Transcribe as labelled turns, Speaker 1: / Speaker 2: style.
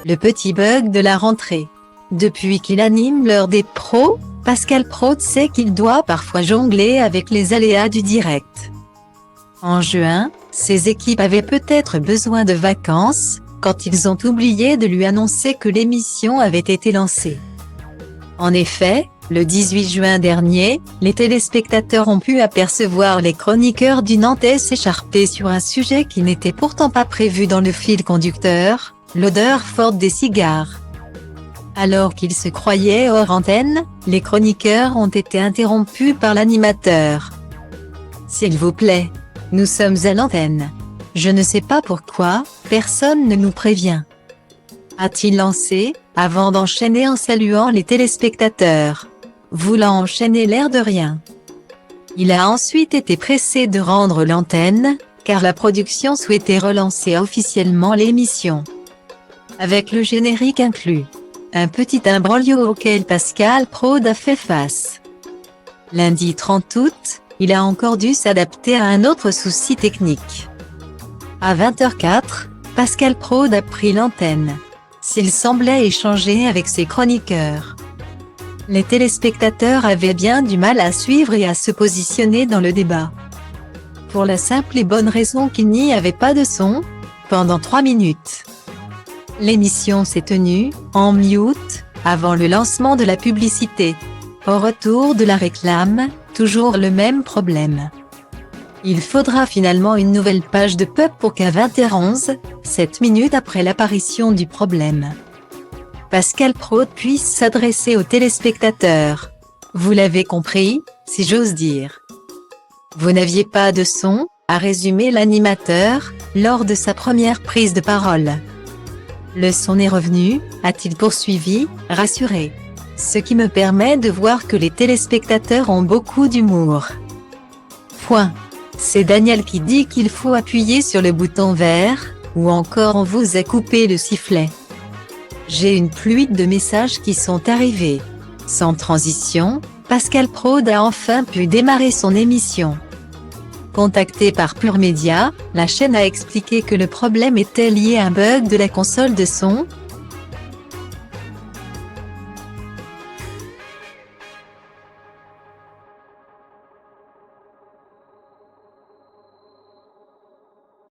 Speaker 1: Le petit bug de la rentrée. Depuis qu'il anime l'heure des pros, Pascal Praud sait qu'il doit parfois jongler avec les aléas du direct. En juin, ses équipes avaient peut-être besoin de vacances, quand ils ont oublié de lui annoncer que l'émission avait été lancée. En effet, le 18 juin dernier, les téléspectateurs ont pu apercevoir les chroniqueurs du Nantais s'écharper sur un sujet qui n'était pourtant pas prévu dans le fil conducteur, l'odeur forte des cigares. Alors qu'ils se croyaient hors antenne, les chroniqueurs ont été interrompus par l'animateur. « S'il vous plaît, nous sommes à l'antenne. Je ne sais pas pourquoi, personne ne nous prévient. » A-t-il lancé, avant d'enchaîner en saluant les téléspectateurs, voulant enchaîner l'air de rien. Il a ensuite été pressé de rendre l'antenne, car la production souhaitait relancer officiellement l'émission. Avec le générique inclus. Un petit imbroglio auquel Pascal Praud a fait face. Lundi 30 août, il a encore dû s'adapter à un autre souci technique. À 20h04, Pascal Praud a pris l'antenne. S'il semblait échanger avec ses chroniqueurs. Les téléspectateurs avaient bien du mal à suivre et à se positionner dans le débat. Pour la simple et bonne raison qu'il n'y avait pas de son, pendant 3 minutes. L'émission s'est tenue, en mute, avant le lancement de la publicité. Au retour de la réclame, toujours le même problème. Il faudra finalement une nouvelle page de pub pour qu'à 20h11, 7 minutes après l'apparition du problème, Pascal Praud puisse s'adresser aux téléspectateurs. Vous l'avez compris, si j'ose dire. Vous n'aviez pas de son, a résumé l'animateur, lors de sa première prise de parole. Le son est revenu, a-t-il poursuivi, rassuré. Ce qui me permet de voir que les téléspectateurs ont beaucoup d'humour. Point. C'est Daniel qui dit qu'il faut appuyer sur le bouton vert, ou encore on vous a coupé le sifflet. J'ai une pluie de messages qui sont arrivés. Sans transition, Pascal Praud a enfin pu démarrer son émission. Contacté par Pure Média, la chaîne a expliqué que le problème était lié à un bug de la console de son,